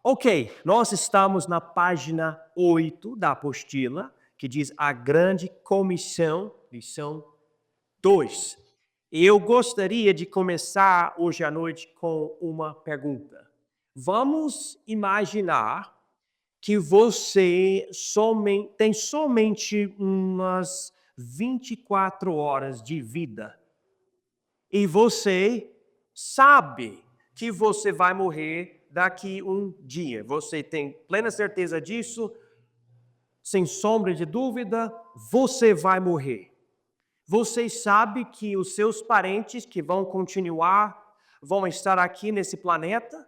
Ok, nós estamos na página 8 da apostila, que diz a grande comissão, lição 2. E eu gostaria de começar hoje à noite com uma pergunta. Vamos imaginar que você tem somente umas 24 horas de vida e você sabe que você vai morrer daqui um dia. Você tem plena certeza disso, sem sombra de dúvida, você vai morrer. Você sabe que os seus parentes que vão continuar, vão estar aqui nesse planeta,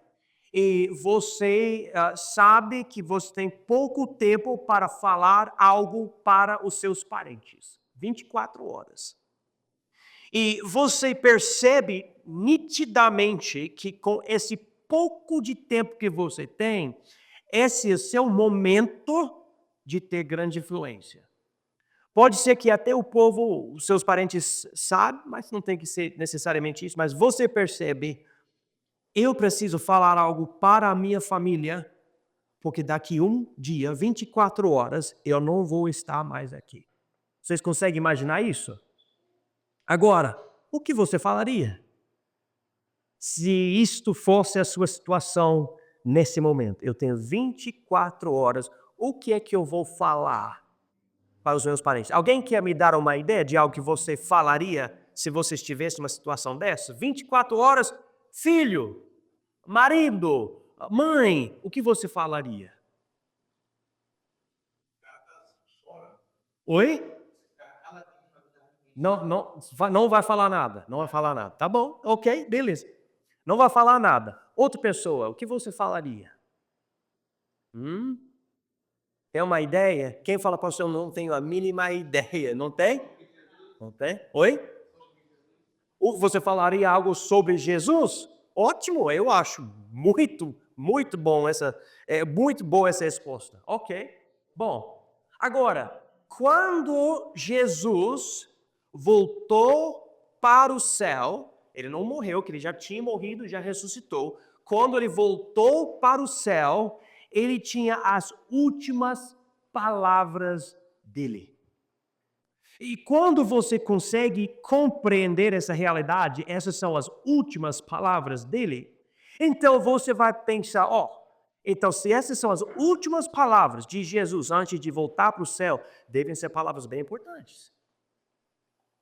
e você sabe que você tem pouco tempo para falar algo para os seus parentes. 24 horas. E você percebe nitidamente que com esse pouco de tempo que você tem, esse é o seu momento de ter grande influência. Pode ser que até o povo, os seus parentes sabem, mas não tem que ser necessariamente isso, mas você percebe, eu preciso falar algo para a minha família, porque daqui um dia, 24 horas, eu não vou estar mais aqui. Vocês conseguem imaginar isso? Agora, o que você falaria se isto fosse a sua situação nesse momento? Eu tenho 24 horas, o que é que eu vou falar para os meus parentes? Alguém quer me dar uma ideia de algo que você falaria se você estivesse numa situação dessa? 24 horas, filho, marido, mãe, o que você falaria? Oi? Não vai falar nada, não vai falar nada. Tá bom, ok, beleza. Não vai falar nada. Outra pessoa, o que você falaria? Hum? Tem uma ideia? Quem fala, pastor, eu não tenho a mínima ideia. Não tem? Não tem? Oi? Você falaria algo sobre Jesus? Ótimo, eu acho muito bom muito boa essa resposta. Ok, bom. Agora, quando Jesus voltou para o céu, ele não morreu, que ele já tinha morrido, já ressuscitou. Quando ele voltou para o céu, ele tinha as últimas palavras dele. E quando você consegue compreender essa realidade, essas são as últimas palavras dele, então você vai pensar, então se essas são as últimas palavras de Jesus antes de voltar para o céu, devem ser palavras bem importantes.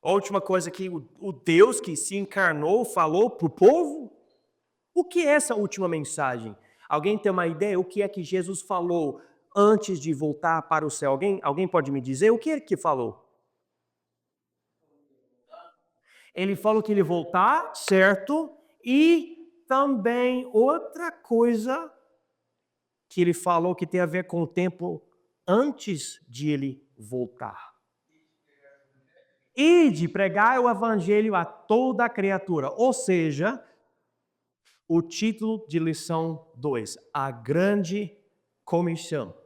A última coisa que o Deus que se encarnou falou para o povo, o que é essa última mensagem? Alguém tem uma ideia? O que é que Jesus falou antes de voltar para o céu? Alguém pode me dizer o que é que falou? Ele falou que ele voltar, certo? E também outra coisa que ele falou que tem a ver com o tempo antes de ele voltar. E de pregar o evangelho a toda a criatura. Ou seja, o título de lição 2, a grande comissão.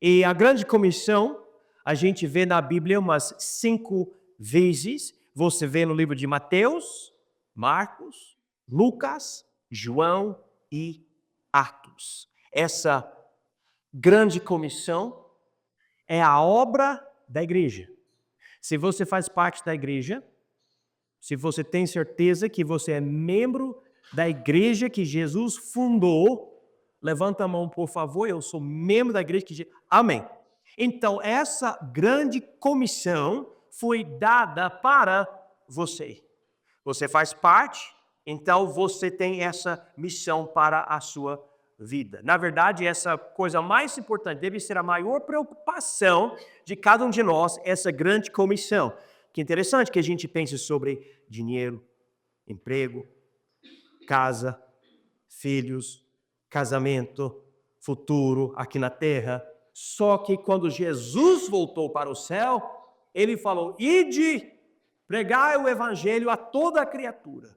E a grande comissão, a gente vê na Bíblia umas 5 vezes. Você vê no livro de Mateus, Marcos, Lucas, João e Atos. Essa grande comissão é a obra da igreja. Se você faz parte da igreja, se você tem certeza que você é membro da igreja que Jesus fundou, levanta a mão, por favor, eu sou membro da igreja que Jesus... Amém. Então, essa grande comissão foi dada para você. Você faz parte, então você tem essa missão para a sua vida. Na verdade, essa coisa mais importante deve ser a maior preocupação de cada um de nós, essa grande comissão. Que interessante que a gente pense sobre dinheiro, emprego, casa, filhos, casamento, futuro aqui na terra. Só que quando Jesus voltou para o céu, ele falou: ide, pregai o evangelho a toda a criatura.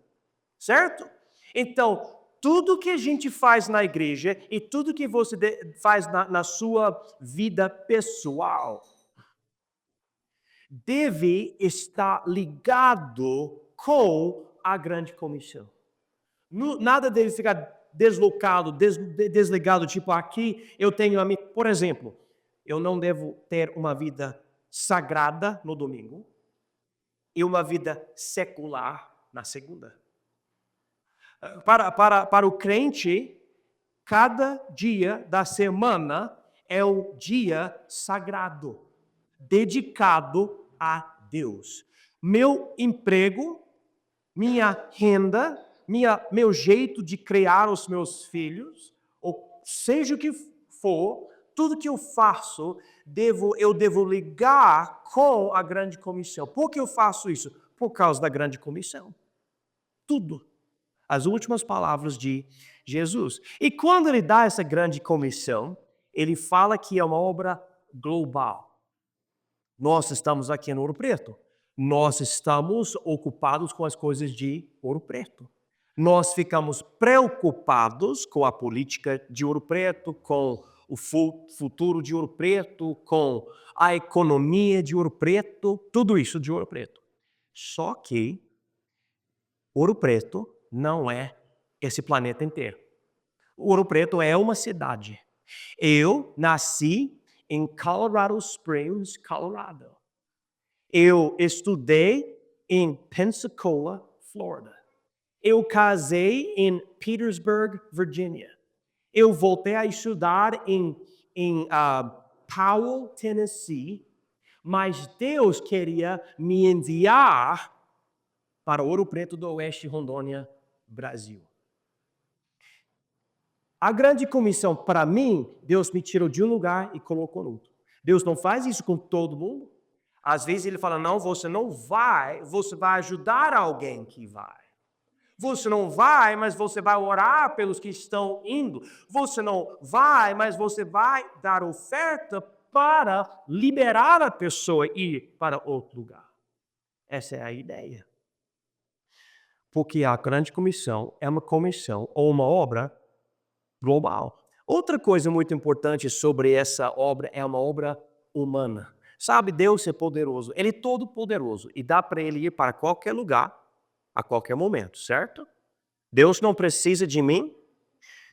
Certo? Então, tudo que a gente faz na igreja e tudo que você faz na sua vida pessoal deve estar ligado com a grande comissão. Nada deve ficar deslocado, desligado, tipo aqui eu tenho a mim. Por exemplo, eu não devo ter uma vida sagrada no domingo e uma vida secular na segunda. Para o crente, cada dia da semana é o dia sagrado, dedicado a Deus. Meu emprego, minha renda, meu jeito de criar os meus filhos, ou seja o que for, tudo que eu faço, eu devo ligar com a grande comissão. Por que eu faço isso? Por causa da grande comissão. Tudo. As últimas palavras de Jesus. E quando ele dá essa grande comissão, ele fala que é uma obra global. Nós estamos aqui em Ouro Preto. Nós estamos ocupados com as coisas de Ouro Preto. Nós ficamos preocupados com a política de Ouro Preto, com o futuro de Ouro Preto, com a economia de Ouro Preto, tudo isso de Ouro Preto. Só que Ouro Preto não é esse planeta inteiro. Ouro Preto é uma cidade. Eu nasci em Colorado Springs, Colorado. Eu estudei em Pensacola, Florida. Eu casei em Petersburg, Virginia. Eu voltei a estudar em Powell, Tennessee, mas Deus queria me enviar para Ouro Preto do Oeste, Rondônia, Brasil. A grande comissão, para mim, Deus me tirou de um lugar e colocou no outro. Deus não faz isso com todo mundo. Às vezes ele fala, não, você não vai, você vai ajudar alguém que vai. Você não vai, mas você vai orar pelos que estão indo. Você não vai, mas você vai dar oferta para liberar a pessoa e ir para outro lugar. Essa é a ideia. Porque a grande comissão é uma comissão ou uma obra global. Outra coisa muito importante sobre essa obra é uma obra humana. Sabe, Deus é poderoso, Ele é todo poderoso e dá para Ele ir para qualquer lugar, a qualquer momento, certo? Deus não precisa de mim,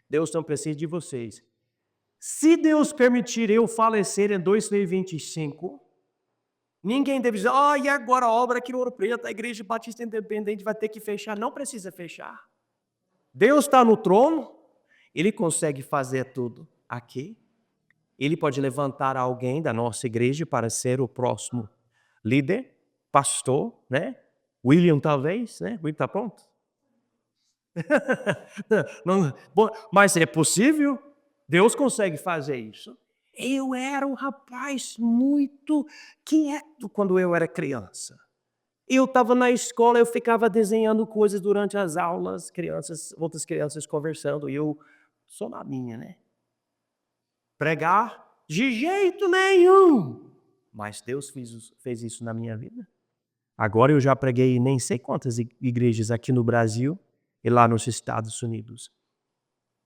Deus não precisa de vocês. Se Deus permitir eu falecer em 2025, ninguém deve dizer, e agora a obra aqui no Ouro Preto, a Igreja Batista Independente vai ter que fechar. Não precisa fechar. Deus está no trono, Ele consegue fazer tudo aqui. Ele pode levantar alguém da nossa igreja para ser o próximo líder, pastor, né? William talvez, né? William está pronto? Não, bom, mas é possível? Deus consegue fazer isso. Eu era um rapaz muito quieto quando eu era criança. Eu estava na escola, eu ficava desenhando coisas durante as aulas, outras crianças conversando, e eu só na minha, né? Pregar? De jeito nenhum! Mas Deus fez isso na minha vida. Agora eu já preguei nem sei quantas igrejas aqui no Brasil e lá nos Estados Unidos.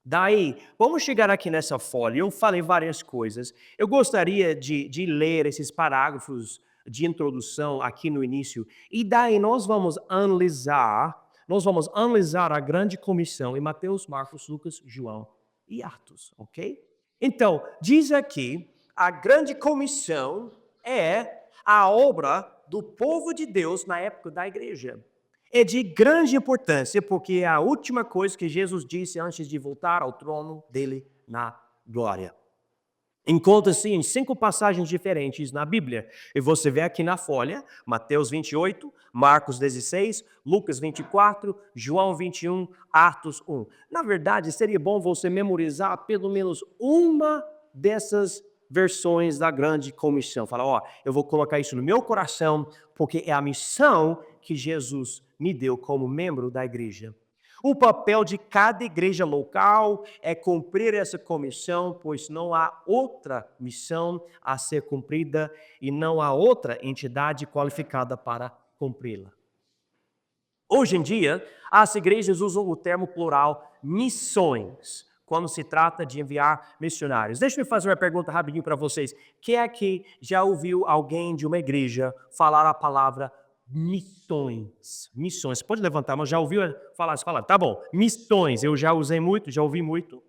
Daí, vamos chegar aqui nessa folha. Eu falei várias coisas. Eu gostaria de ler esses parágrafos de introdução aqui no início. E daí nós vamos analisar a grande comissão em Mateus, Marcos, Lucas, João e Atos, ok? Então, diz aqui, a grande comissão é a obra do povo de Deus na época da igreja. É de grande importância, porque é a última coisa que Jesus disse antes de voltar ao trono dele na glória. Encontra-se em 5 passagens diferentes na Bíblia. E você vê aqui na folha, Mateus 28, Marcos 16, Lucas 24, João 21, Atos 1. Na verdade, seria bom você memorizar pelo menos uma dessas versões da grande comissão. Fala, eu vou colocar isso no meu coração, porque é a missão que Jesus me deu como membro da igreja. O papel de cada igreja local é cumprir essa comissão, pois não há outra missão a ser cumprida e não há outra entidade qualificada para cumpri-la. Hoje em dia, as igrejas usam o termo plural missões, quando se trata de enviar missionários. Deixa eu fazer uma pergunta rapidinho para vocês. Quem aqui já ouviu alguém de uma igreja falar a palavra missões. Missões. Você pode levantar, mas já ouviu falar? Tá bom. Missões. Eu já usei muito, já ouvi muito.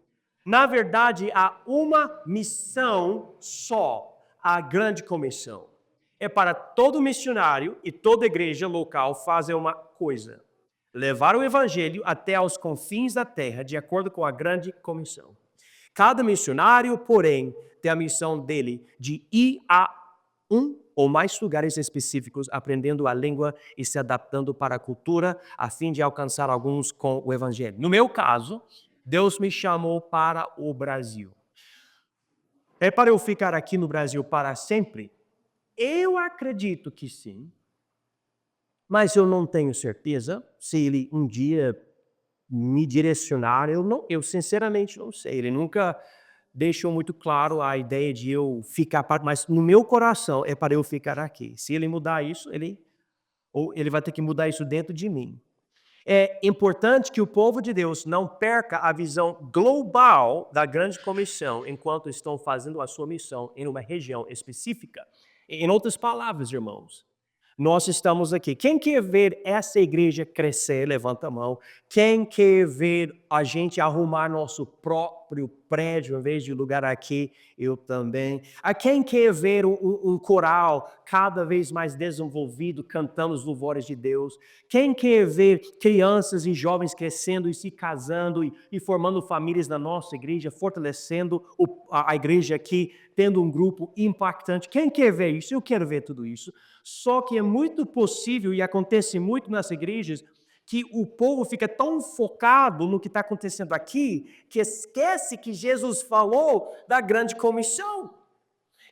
Na verdade, há uma missão só, a grande comissão. É para todo missionário e toda igreja local fazer uma coisa: levar o evangelho até aos confins da terra, de acordo com a grande comissão. Cada missionário, porém, tem a missão dele de ir a um ou mais lugares específicos, aprendendo a língua e se adaptando para a cultura, a fim de alcançar alguns com o evangelho. No meu caso, Deus me chamou para o Brasil. É para eu ficar aqui no Brasil para sempre? Eu acredito que sim, mas eu não tenho certeza se ele um dia me direcionar. Eu sinceramente não sei. Ele nunca deixou muito claro a ideia de eu ficar, mas no meu coração é para eu ficar aqui. Se ele mudar isso, ele vai ter que mudar isso dentro de mim. É importante que o povo de Deus não perca a visão global da grande comissão enquanto estão fazendo a sua missão em uma região específica. Em outras palavras, irmãos, nós estamos aqui. Quem quer ver essa igreja crescer, levanta a mão. Quem quer ver a gente arrumar nosso próprio prédio em vez de lugar aqui? Eu também. A quem quer ver um coral cada vez mais desenvolvido, cantando os louvores de Deus? Quem quer ver crianças e jovens crescendo e se casando e formando famílias na nossa igreja, fortalecendo a igreja aqui, tendo um grupo impactante? Quem quer ver isso? Eu quero ver tudo isso. Só que é muito possível, e acontece muito nas igrejas, que o povo fica tão focado no que está acontecendo aqui, que esquece que Jesus falou da grande comissão.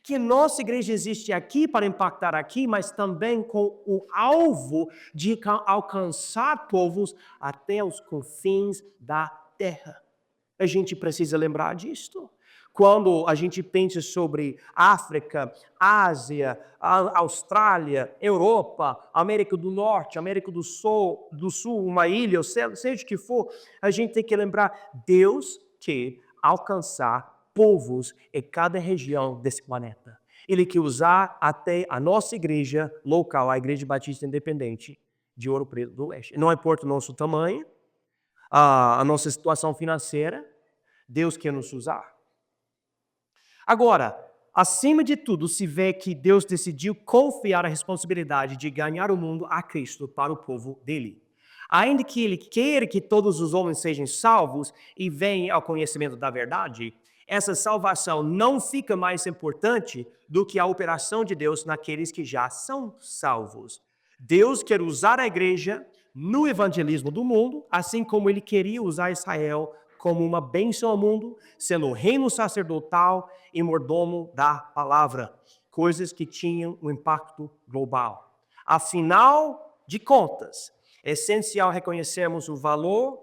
Que nossa igreja existe aqui para impactar aqui, mas também com o alvo de alcançar povos até os confins da terra. A gente precisa lembrar disto. Quando a gente pensa sobre África, Ásia, Austrália, Europa, América do Norte, América do Sul, uma ilha, seja o que for, a gente tem que lembrar: Deus quer alcançar povos em cada região desse planeta. Ele quer usar até a nossa igreja local, a Igreja Batista Independente de Ouro Preto do Oeste. Não importa o nosso tamanho, a nossa situação financeira, Deus quer nos usar. Agora, acima de tudo, se vê que Deus decidiu confiar a responsabilidade de ganhar o mundo a Cristo para o povo dele. Ainda que ele queira que todos os homens sejam salvos e venham ao conhecimento da verdade, essa salvação não fica mais importante do que a operação de Deus naqueles que já são salvos. Deus quer usar a igreja no evangelismo do mundo, assim como ele queria usar Israel como uma bênção ao mundo, sendo o reino sacerdotal e mordomo da palavra, coisas que tinham um impacto global. Afinal de contas, é essencial reconhecermos o valor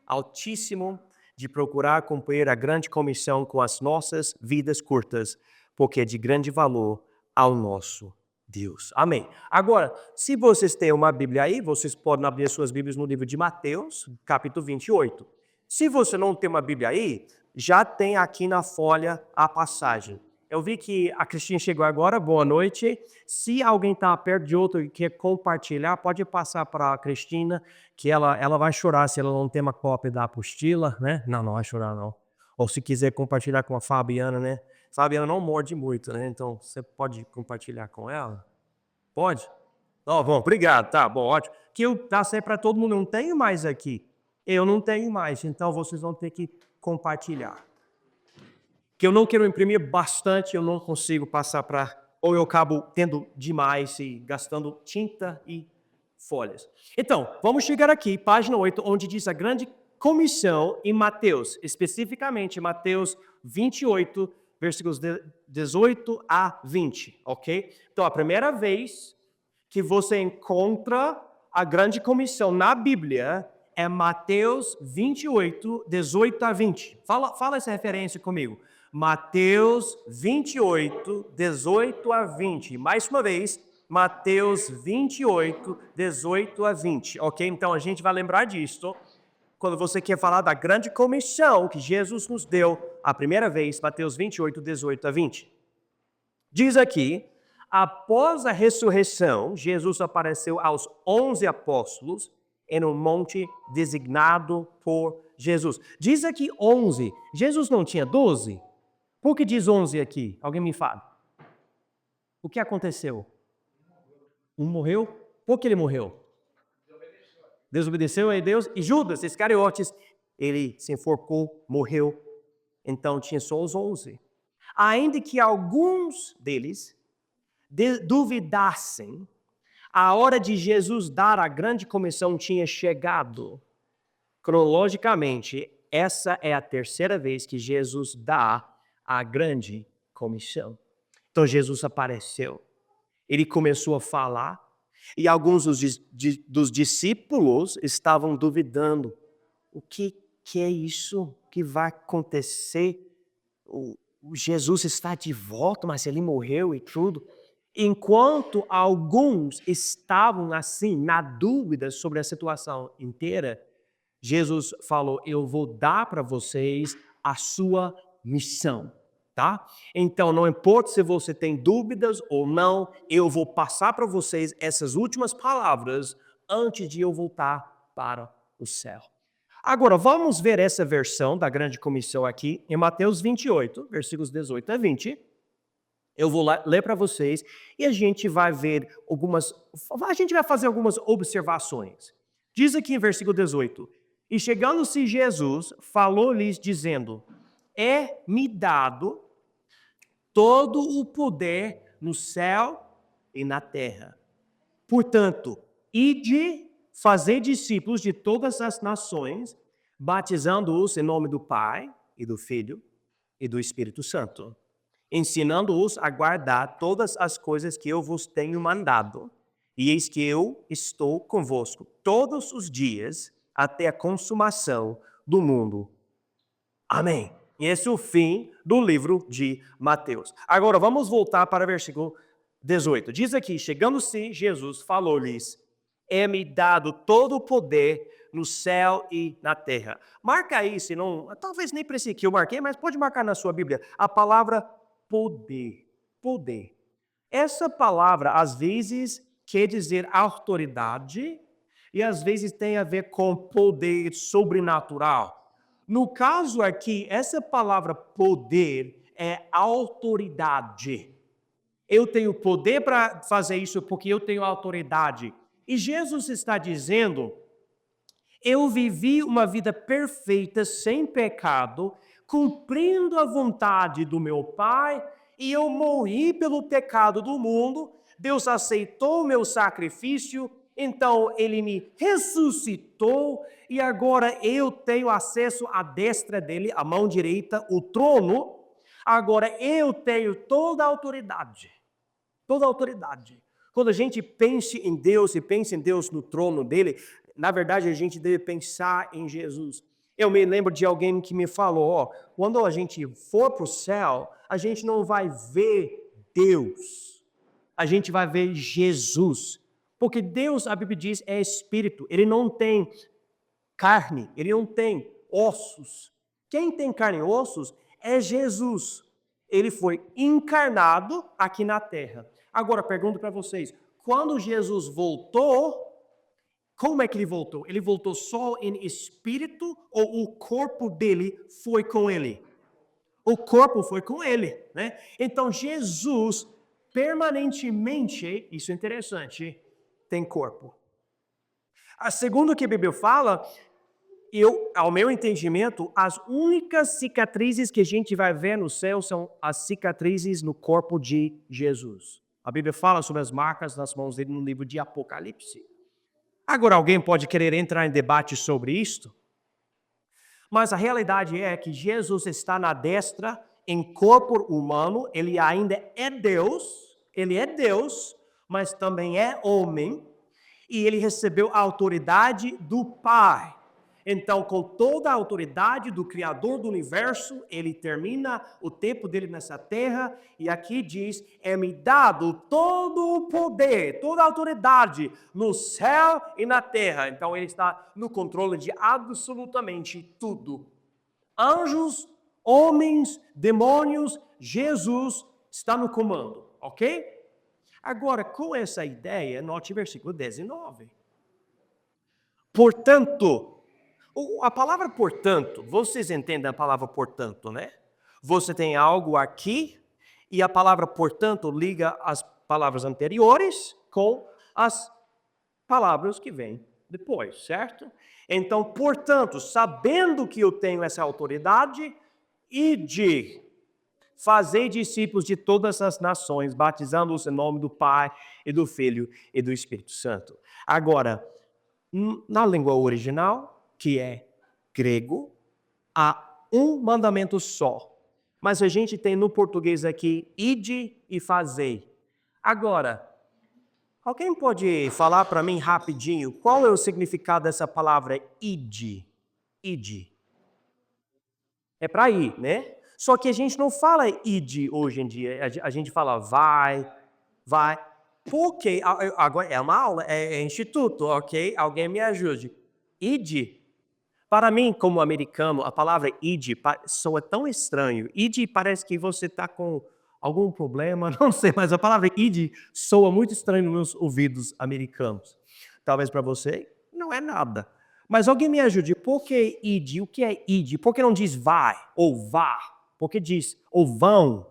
altíssimo de procurar cumprir a grande comissão com as nossas vidas curtas, porque é de grande valor ao nosso Deus. Amém. Agora, se vocês têm uma Bíblia aí, vocês podem abrir suas Bíblias no livro de Mateus, capítulo 28. Se você não tem uma Bíblia aí, já tem aqui na folha a passagem. Eu vi que a Cristina chegou agora, boa noite. Se alguém está perto de outro e quer compartilhar, pode passar para a Cristina, que ela vai chorar se ela não tem uma cópia da apostila, né? Não vai chorar não. Ou se quiser compartilhar com a Fabiana, né? Fabiana não morde muito, né? Então você pode compartilhar com ela? Pode? Bom, obrigado, tá bom, ótimo. Que eu passei para todo mundo, não tenho mais aqui. Eu não tenho mais, então vocês vão ter que compartilhar. Que eu não quero imprimir bastante, eu não consigo passar para... Ou eu acabo tendo demais e gastando tinta e folhas. Então, vamos chegar aqui, página 8, onde diz a grande comissão em Mateus, especificamente Mateus 28, versículos 18 a 20, ok? Então, a primeira vez que você encontra a grande comissão na Bíblia é Mateus 28, 18 a 20. Fala essa referência comigo. Mateus 28, 18 a 20. Mais uma vez, Mateus 28, 18 a 20. Ok? Então a gente vai lembrar disso quando você quer falar da grande comissão que Jesus nos deu a primeira vez, Mateus 28, 18 a 20. Diz aqui: após a ressurreição, Jesus apareceu aos 11 apóstolos em um monte designado por Jesus. Diz aqui 11. Jesus não tinha 12? Por que diz 11 aqui? Alguém me fala. O que aconteceu? Um morreu? Por que ele morreu? Desobedeceu a Deus. E Judas Iscariotes, ele se enforcou, morreu. Então tinha só os 11. Ainda que alguns deles duvidassem, a hora de Jesus dar a grande comissão tinha chegado. Cronologicamente, essa é a terceira vez que Jesus dá a grande comissão. Então Jesus apareceu, ele começou a falar, e alguns dos discípulos estavam duvidando. O que é isso que vai acontecer? O Jesus está de volta, mas ele morreu e tudo. Enquanto alguns estavam assim, na dúvida sobre a situação inteira, Jesus falou, eu vou dar para vocês a sua missão, tá? Então, não importa se você tem dúvidas ou não, eu vou passar para vocês essas últimas palavras antes de eu voltar para o céu. Agora, vamos ver essa versão da grande comissão aqui em Mateus 28, versículos 18 a 20. Eu vou ler para vocês e a gente vai ver fazer algumas observações. Diz aqui em versículo 18, e chegando-se Jesus, falou-lhes dizendo, é-me dado todo o poder no céu e na terra. Portanto, ide fazer discípulos de todas as nações, batizando-os em nome do Pai e do Filho e do Espírito Santo, ensinando-os a guardar todas as coisas que eu vos tenho mandado. E eis que eu estou convosco todos os dias até a consumação do mundo. Amém. E esse é o fim do livro de Mateus. Agora vamos voltar para o versículo 18. Diz aqui, chegando-se Jesus, falou-lhes, é-me dado todo o poder no céu e na terra. Marca aí, se não, talvez nem precise que eu marquei, mas pode marcar na sua Bíblia, a palavra poder. Poder. Essa palavra, às vezes, quer dizer autoridade e às vezes tem a ver com poder sobrenatural. No caso aqui, essa palavra poder é autoridade. Eu tenho poder para fazer isso porque eu tenho autoridade. E Jesus está dizendo, eu vivi uma vida perfeita, sem pecado, cumprindo a vontade do meu Pai, e eu morri pelo pecado do mundo, Deus aceitou o meu sacrifício, então Ele me ressuscitou, e agora eu tenho acesso à destra dEle, à mão direita, o trono, agora eu tenho toda a autoridade. Toda a autoridade. Quando a gente pensa em Deus e pensa em Deus no trono dele, na verdade a gente deve pensar em Jesus. Eu me lembro de alguém que me falou, quando a gente for para o céu, a gente não vai ver Deus, a gente vai ver Jesus. Porque Deus, a Bíblia diz, é espírito, ele não tem carne, ele não tem ossos. Quem tem carne e ossos é Jesus. Ele foi encarnado aqui na terra. Agora, pergunto para vocês, quando Jesus voltou, como é que ele voltou? Ele voltou só em espírito ou o corpo dele foi com ele? O corpo foi com ele, né? Então, Jesus permanentemente, isso é interessante, tem corpo. A segunda que a Bíblia fala, ao meu entendimento, as únicas cicatrizes que a gente vai ver no céu são as cicatrizes no corpo de Jesus. A Bíblia fala sobre as marcas nas mãos dele no livro de Apocalipse. Agora, alguém pode querer entrar em debate sobre isto, mas a realidade é que Jesus está na destra em corpo humano, ele ainda é Deus, mas também é homem, e ele recebeu a autoridade do Pai. Então, com toda a autoridade do Criador do universo, ele termina o tempo dele nessa terra, e aqui diz, é-me dado todo o poder, toda a autoridade no céu e na terra. Então, ele está no controle de absolutamente tudo. Anjos, homens, demônios, Jesus está no comando, ok? Agora, com essa ideia, note versículo 19. Portanto, a palavra portanto, vocês entendem a palavra portanto, né? Você tem algo aqui e a palavra portanto liga as palavras anteriores com as palavras que vêm depois, certo? Então, portanto, sabendo que eu tenho essa autoridade, ide, fazei discípulos de todas as nações, batizando-os em nome do Pai e do Filho e do Espírito Santo. Agora, na língua original, que é grego, há um mandamento só. Mas a gente tem no português aqui, ide e fazei. Agora, alguém pode falar para mim rapidinho qual é o significado dessa palavra ide? Ide. É para ir, né? Só que a gente não fala ide hoje em dia, a gente fala vai, vai. Porque, agora é uma aula, é instituto, ok? Alguém me ajude. Ide, para mim, como americano, a palavra ide soa tão estranho. Ide parece que você está com algum problema, não sei, mas a palavra ide soa muito estranho nos meus ouvidos americanos. Talvez para você não é nada. Mas alguém me ajude, por que ide? O que é ide? Por que não diz vai ou vá? Por que diz ou vão? O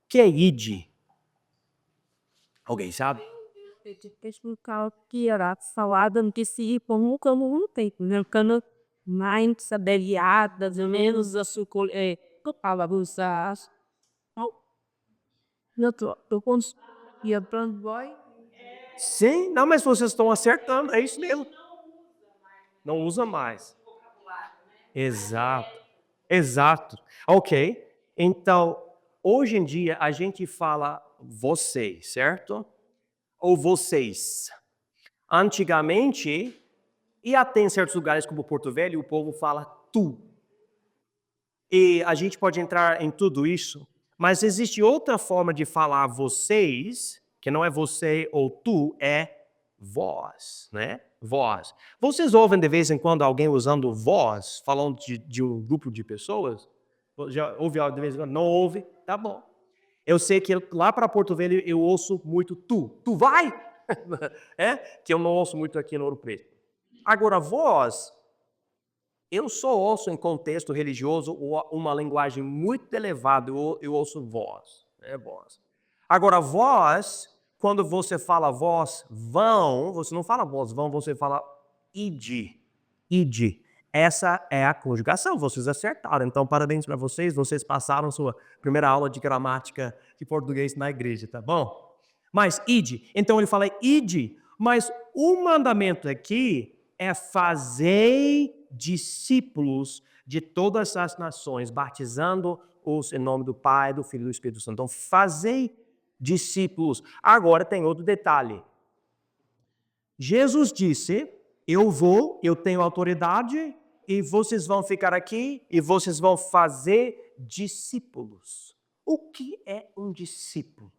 que é ide? Alguém sabe? explicar que era falada que se como não tem, né? Quando mais saberiadas, menos a sucol que palavras eu cons e a brand boy Sim, não, mas vocês estão acertando, é isso mesmo. Não usa mais. Exato, exato. Ok, então, hoje em dia a gente fala você, certo? Ou vocês. Antigamente, e até em certos lugares como Porto Velho, o povo fala tu. E a gente pode entrar em tudo isso, mas existe outra forma de falar vocês, que não é você ou tu, é vós, né? Vós. Vocês ouvem de vez em quando alguém usando vós, falando de um grupo de pessoas? Já ouve algo de vez em quando? Não ouve? Tá bom. Eu sei que lá para Porto Velho eu ouço muito tu. Tu vai? É? Que eu não ouço muito aqui no Ouro Preto. Agora, vós, eu só ouço em contexto religioso uma linguagem muito elevada, eu ouço vós, é vós. Agora, vós, quando você fala vós vão, você não fala vós vão, você fala ide, ide. Essa é a conjugação, vocês acertaram. Então, parabéns para vocês, vocês passaram sua primeira aula de gramática de português na igreja, tá bom? Mas ide, então ele fala ide, mas o mandamento aqui é fazer discípulos de todas as nações, batizando-os em nome do Pai, do Filho e do Espírito Santo. Então, fazer discípulos. Agora tem outro detalhe. Jesus disse, eu vou, eu tenho autoridade, e vocês vão ficar aqui, e vocês vão fazer discípulos. O que é um discípulo?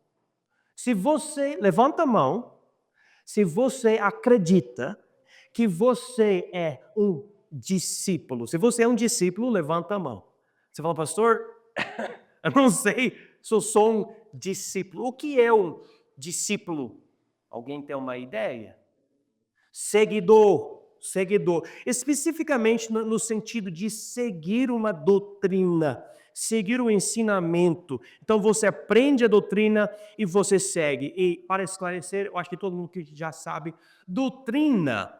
Se você, levanta a mão, se você acredita que você é um discípulo. Se você é um discípulo, levanta a mão. Você fala, pastor, eu não sei se eu sou um discípulo. O que é um discípulo? Alguém tem uma ideia? Seguidor, seguidor. Especificamente no sentido de seguir uma doutrina, seguir o ensinamento. Então você aprende a doutrina e você segue. E para esclarecer, eu acho que todo mundo que já sabe, doutrina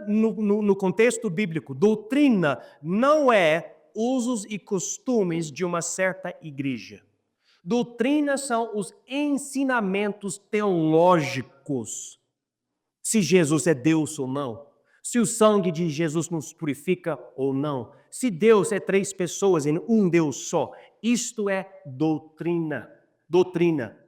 no contexto bíblico, doutrina não é usos e costumes de uma certa igreja. Doutrina são os ensinamentos teológicos. Se Jesus é Deus ou não. Se o sangue de Jesus nos purifica ou não. Se Deus é três pessoas em um Deus só. Isto é doutrina. Doutrina.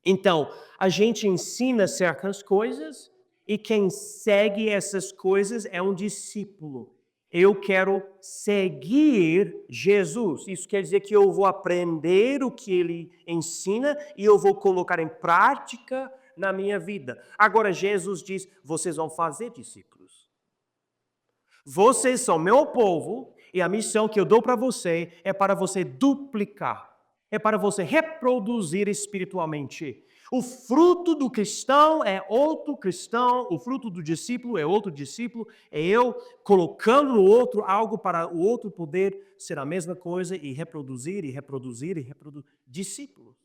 Então, a gente ensina certas coisas e quem segue essas coisas é um discípulo. Eu quero seguir Jesus. Isso quer dizer que eu vou aprender o que ele ensina e eu vou colocar em prática na minha vida. Agora, Jesus diz: vocês vão fazer discípulos. Vocês são meu povo e a missão que eu dou para você é para você duplicar. É para você reproduzir espiritualmente. O fruto do cristão é outro cristão, o fruto do discípulo é outro discípulo, é eu colocando no outro algo para o outro poder ser a mesma coisa e reproduzir, e reproduzir, e reproduzir. Discípulos.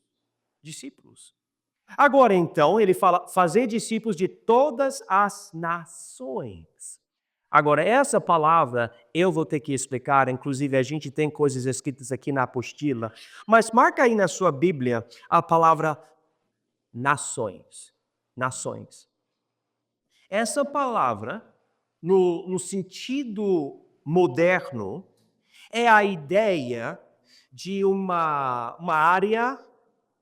Discípulos. Agora então, ele fala, fazer discípulos de todas as nações. Agora, essa palavra eu vou ter que explicar, inclusive a gente tem coisas escritas aqui na apostila, mas marca aí na sua Bíblia a palavra nações. Nações. Essa palavra, no sentido moderno, é a ideia de uma área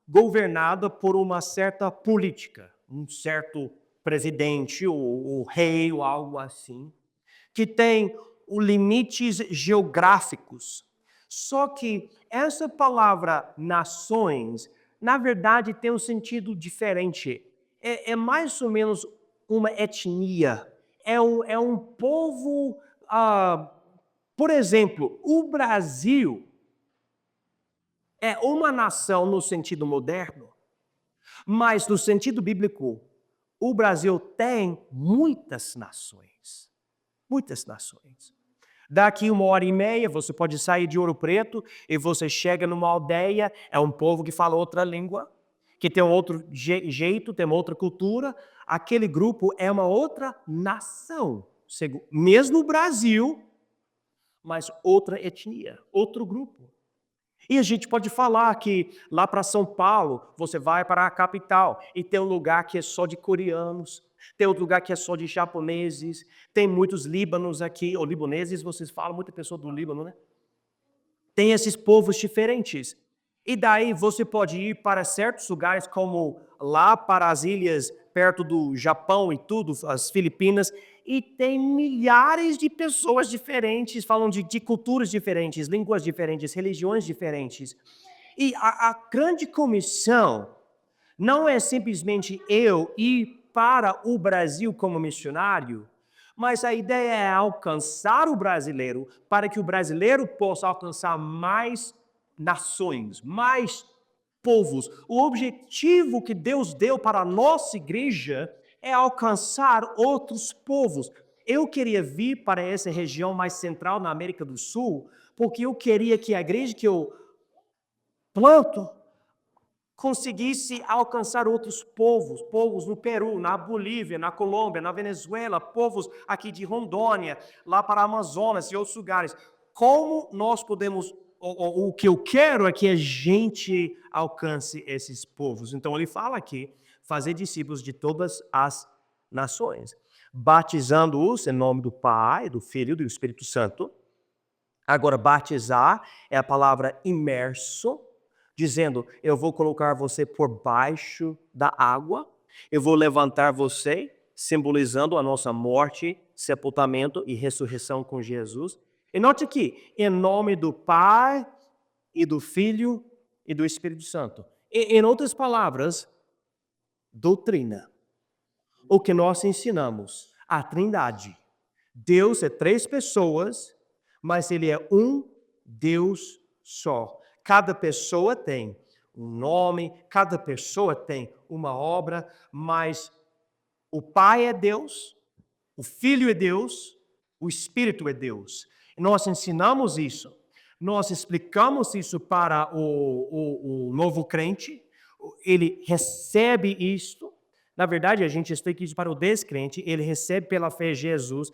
governada por uma certa política, um certo presidente ou rei ou algo assim, que tem limites geográficos. Só que essa palavra nações, na verdade, tem um sentido diferente. É mais ou menos uma etnia. É um povo. Por exemplo, o Brasil é uma nação no sentido moderno, mas no sentido bíblico, o Brasil tem muitas nações. Muitas nações. Daqui 1h30 você pode sair de Ouro Preto e você chega numa aldeia, é um povo que fala outra língua, que tem outro jeito, tem outra cultura. Aquele grupo é uma outra nação, mesmo o Brasil, mas outra etnia, outro grupo. E a gente pode falar que lá para São Paulo, você vai para a capital e tem um lugar que é só de coreanos, tem outro lugar que é só de japoneses, tem muitos líbanos aqui, ou libaneses, vocês falam, muita pessoa do Líbano, né? Tem esses povos diferentes. E daí você pode ir para certos lugares, como lá para as ilhas perto do Japão e tudo, as Filipinas, e tem milhares de pessoas diferentes, falam de culturas diferentes, línguas diferentes, religiões diferentes. E a grande comissão não é simplesmente eu ir para o Brasil como missionário, mas a ideia é alcançar o brasileiro para que o brasileiro possa alcançar mais nações, mais povos. O objetivo que Deus deu para a nossa igreja é alcançar outros povos. Eu queria vir para essa região mais central na América do Sul, porque eu queria que a igreja que eu planto conseguisse alcançar outros povos, povos no Peru, na Bolívia, na Colômbia, na Venezuela, povos aqui de Rondônia, lá para Amazonas e outros lugares. Como nós podemos, o que eu quero é que a gente alcance esses povos. Então ele fala aqui, fazer discípulos de todas as nações, batizando-os em nome do Pai, do Filho e do Espírito Santo. Agora, batizar é a palavra imerso, dizendo, eu vou colocar você por baixo da água, eu vou levantar você, simbolizando a nossa morte, sepultamento e ressurreição com Jesus. E note aqui, em nome do Pai e do Filho e do Espírito Santo. Em outras palavras, doutrina. O que nós ensinamos, a Trindade. Deus é 3 pessoas, mas Ele é um Deus só. Cada pessoa tem um nome, cada pessoa tem uma obra, mas o Pai é Deus, o Filho é Deus, o Espírito é Deus. E nós ensinamos isso, nós explicamos isso para o novo crente, ele recebe isto. Na verdade, a gente explica isso para o descrente, ele recebe pela fé em Jesus,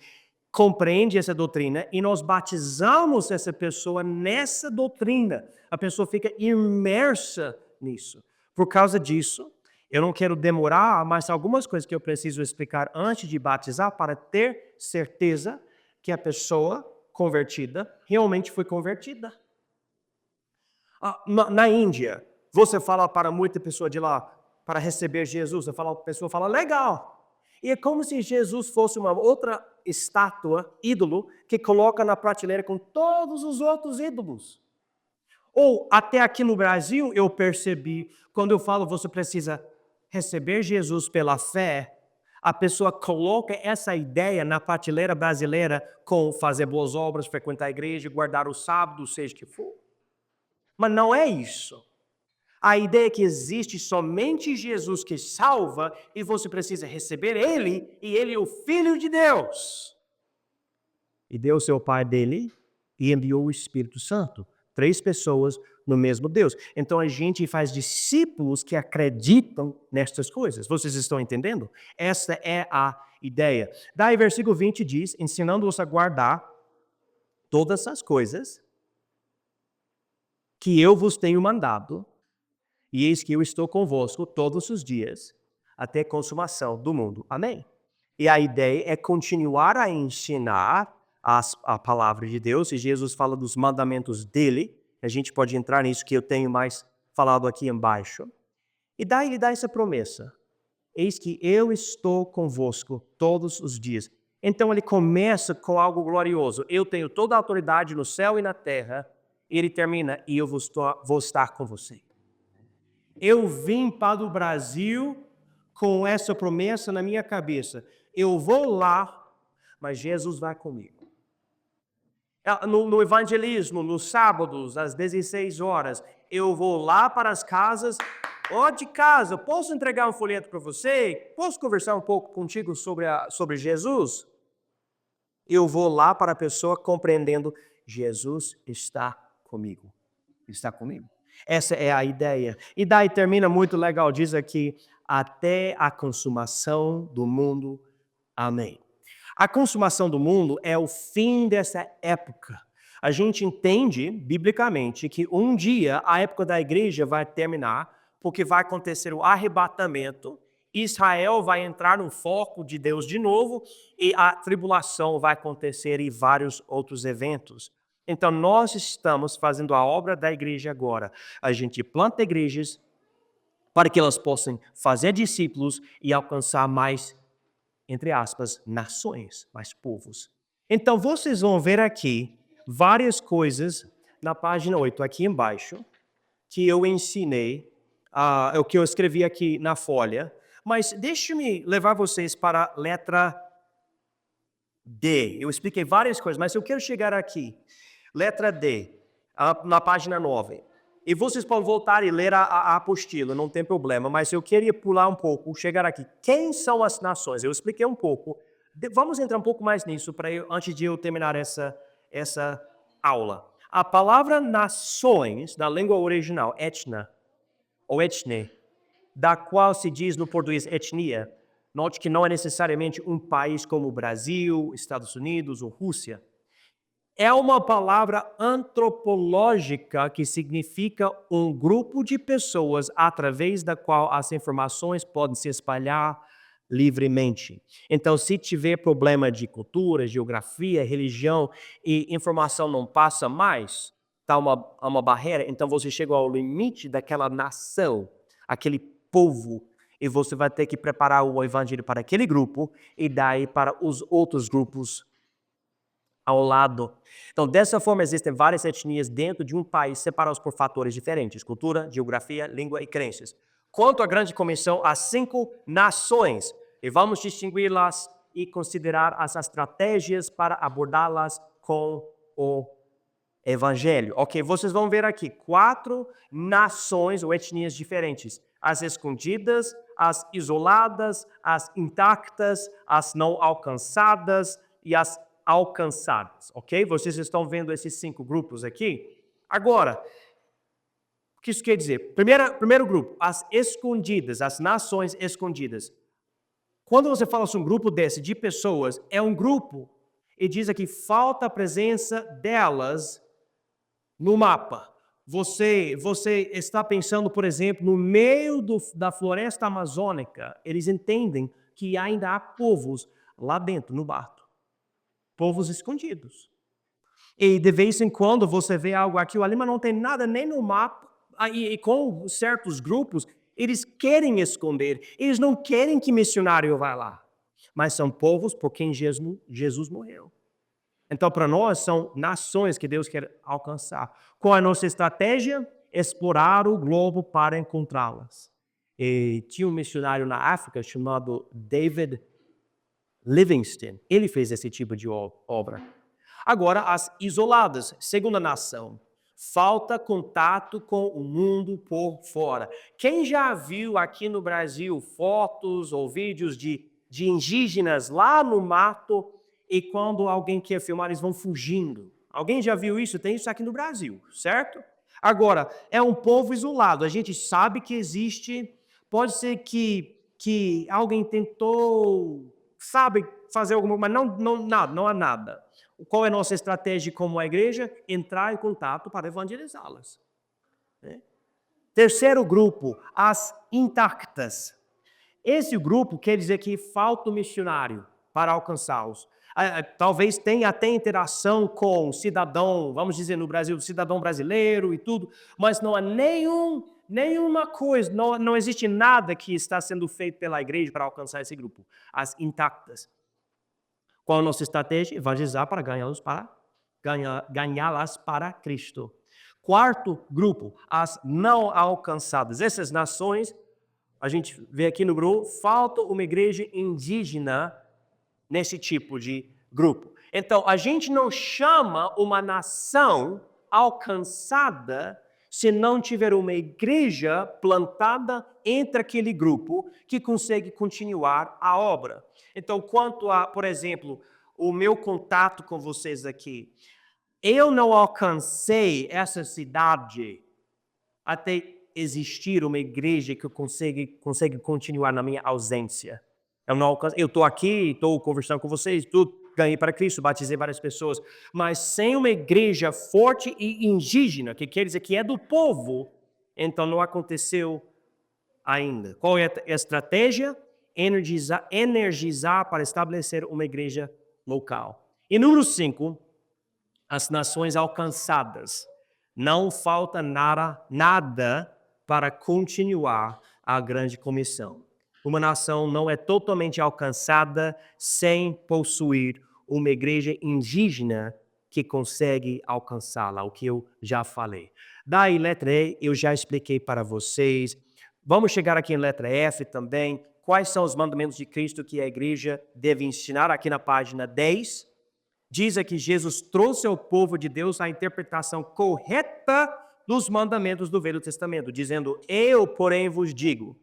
compreende essa doutrina e nós batizamos essa pessoa nessa doutrina. A pessoa fica imersa nisso. Por causa disso, eu não quero demorar, mas algumas coisas que eu preciso explicar antes de batizar para ter certeza que a pessoa convertida realmente foi convertida. Na Índia, você fala para muita pessoa de lá para receber Jesus, a pessoa fala, legal. E é como se Jesus fosse uma outra estátua, ídolo, que coloca na prateleira com todos os outros ídolos. Ou até aqui no Brasil eu percebi, quando eu falo você precisa receber Jesus pela fé, a pessoa coloca essa ideia na prateleira brasileira com fazer boas obras, frequentar a igreja, guardar o sábado, seja o que for. Mas não é isso. A ideia é que existe somente Jesus que salva e você precisa receber Ele, e Ele é o Filho de Deus. E Deus é o Pai dele e enviou o Espírito Santo. 3 pessoas no mesmo Deus. Então a gente faz discípulos que acreditam nestas coisas. Vocês estão entendendo? Essa é a ideia. Daí versículo 20 diz, ensinando-os a guardar todas as coisas que eu vos tenho mandado, e eis que eu estou convosco todos os dias, até a consumação do mundo. Amém? E a ideia é continuar a ensinar a palavra de Deus, e Jesus fala dos mandamentos dele. A gente pode entrar nisso que eu tenho mais falado aqui embaixo. E daí ele dá essa promessa. Eis que eu estou convosco todos os dias. Então ele começa com algo glorioso. Eu tenho toda a autoridade no céu e na terra. E ele termina, e eu vou estar com você. Eu vim para o Brasil com essa promessa na minha cabeça. Eu vou lá, mas Jesus vai comigo. No evangelismo, nos sábados, às 16 horas, eu vou lá para as casas. De casa, posso entregar um folheto para você? Posso conversar um pouco contigo sobre Jesus? Eu vou lá para a pessoa compreendendo, Jesus está comigo. Está comigo. Essa é a ideia. E daí termina muito legal, diz aqui, até a consumação do mundo. Amém. A consumação do mundo é o fim dessa época. A gente entende, biblicamente, que um dia a época da igreja vai terminar, porque vai acontecer o arrebatamento, Israel vai entrar no foco de Deus de novo, e a tribulação vai acontecer e vários outros eventos. Então, nós estamos fazendo a obra da igreja agora. A gente planta igrejas para que elas possam fazer discípulos e alcançar mais, entre aspas, nações, mais povos. Então, vocês vão ver aqui várias coisas na página 8, aqui embaixo, que eu ensinei, o que eu escrevi aqui na folha. Mas deixe-me levar vocês para a letra D. Eu expliquei várias coisas, mas eu quero chegar aqui. Letra D, na página 9. E vocês podem voltar e ler a apostila, não tem problema, mas eu queria pular um pouco, chegar aqui. Quem são as nações? Eu expliquei um pouco. Vamos entrar um pouco mais nisso antes de eu terminar essa aula. A palavra nações, na língua original, etna, ou etne, da qual se diz no português etnia, note que não é necessariamente um país como o Brasil, Estados Unidos ou Rússia. É uma palavra antropológica que significa um grupo de pessoas através da qual as informações podem se espalhar livremente. Então, se tiver problema de cultura, geografia, religião e informação não passa mais, está uma barreira, então você chega ao limite daquela nação, aquele povo, e você vai ter que preparar o evangelho para aquele grupo e daí para os outros grupos ao lado. Então, dessa forma, existem várias etnias dentro de um país separadas por fatores diferentes, cultura, geografia, língua e crenças. Quanto à grande comissão, há 5 nações, e vamos distingui-las e considerar as estratégias para abordá-las com o evangelho. Ok, vocês vão ver aqui 4 nações ou etnias diferentes. As escondidas, as isoladas, as intactas, as não alcançadas e as alcançadas, ok? Vocês estão vendo esses 5 grupos aqui? Agora, o que isso quer dizer? Primeiro grupo, as escondidas, as nações escondidas. Quando você fala sobre um grupo desse de pessoas, é um grupo, e diz aqui, falta a presença delas no mapa. Você está pensando, por exemplo, no meio da floresta amazônica, eles entendem que ainda há povos lá dentro, no mato. Povos escondidos. E de vez em quando você vê algo aqui ou ali, mas não tem nada nem no mapa. E com certos grupos, eles querem esconder. Eles não querem que missionário vá lá. Mas são povos por quem Jesus morreu. Então, para nós, são nações que Deus quer alcançar. Qual é a nossa estratégia? Explorar o globo para encontrá-las. E tinha um missionário na África chamado David Livingstone. Ele fez esse tipo de obra. Agora, as isoladas, segunda nação. Falta contato com o mundo por fora. Quem já viu aqui no Brasil fotos ou vídeos de indígenas lá no mato e quando alguém quer filmar, eles vão fugindo? Alguém já viu isso? Tem isso aqui no Brasil, certo? Agora, é um povo isolado. A gente sabe que existe, pode ser que alguém tentou, sabe, fazer alguma coisa, mas não há nada. Qual é a nossa estratégia como a igreja? Entrar em contato para evangelizá-las. Terceiro grupo, as intactas. Esse grupo quer dizer que falta o missionário para alcançá-los. Talvez tenha até interação com cidadão, vamos dizer no Brasil, cidadão brasileiro e tudo, mas não há nenhuma coisa, não existe nada que está sendo feito pela igreja para alcançar esse grupo, as intactas. Qual a nossa estratégia? Evangelizar para ganhá-las para Cristo. Quarto grupo, as não alcançadas. Essas nações, a gente vê aqui no grupo, falta uma igreja indígena nesse tipo de grupo. Então, a gente não chama uma nação alcançada se não tiver uma igreja plantada entre aquele grupo que consegue continuar a obra. Então, quanto a, por exemplo, o meu contato com vocês aqui, eu não alcancei essa cidade até existir uma igreja que consegue continuar na minha ausência. Eu estou aqui, estou conversando com vocês, ganhei para Cristo, batizei várias pessoas, mas sem uma igreja forte e indígena, que quer dizer que é do povo, então não aconteceu ainda. Qual é a estratégia? Energizar para estabelecer uma igreja local. E número 5, as nações alcançadas. Não falta nada para continuar a grande comissão. Uma nação não é totalmente alcançada sem possuir uma igreja indígena que consegue alcançá-la, o que eu já falei. Daí, letra E, eu já expliquei para vocês. Vamos chegar aqui em letra F também. Quais são os mandamentos de Cristo que a igreja deve ensinar? Aqui na página 10, diz aqui que Jesus trouxe ao povo de Deus a interpretação correta dos mandamentos do Velho Testamento, dizendo, eu, porém, vos digo.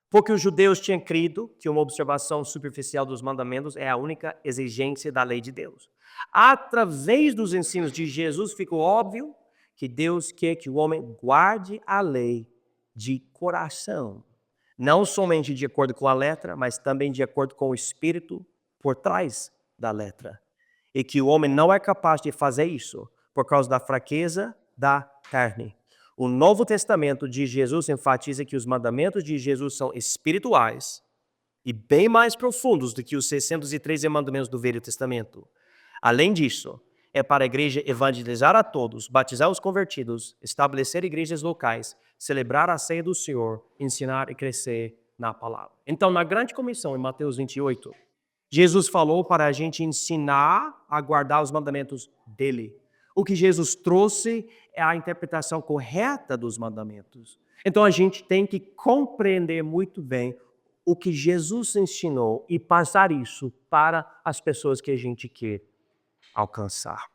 Porque os judeus tinham crido que uma observação superficial dos mandamentos é a única exigência da lei de Deus. Através dos ensinos de Jesus, ficou óbvio que Deus quer que o homem guarde a lei de coração. Não somente de acordo com a letra, mas também de acordo com o espírito por trás da letra. E que o homem não é capaz de fazer isso por causa da fraqueza da carne. O Novo Testamento de Jesus enfatiza que os mandamentos de Jesus são espirituais e bem mais profundos do que os 613 mandamentos do Velho Testamento. Além disso, é para a igreja evangelizar a todos, batizar os convertidos, estabelecer igrejas locais, celebrar a ceia do Senhor, ensinar e crescer na palavra. Então, na grande comissão, em Mateus 28, Jesus falou para a gente ensinar a guardar os mandamentos dele. O que Jesus trouxe é a interpretação correta dos mandamentos. Então a gente tem que compreender muito bem o que Jesus ensinou e passar isso para as pessoas que a gente quer alcançar.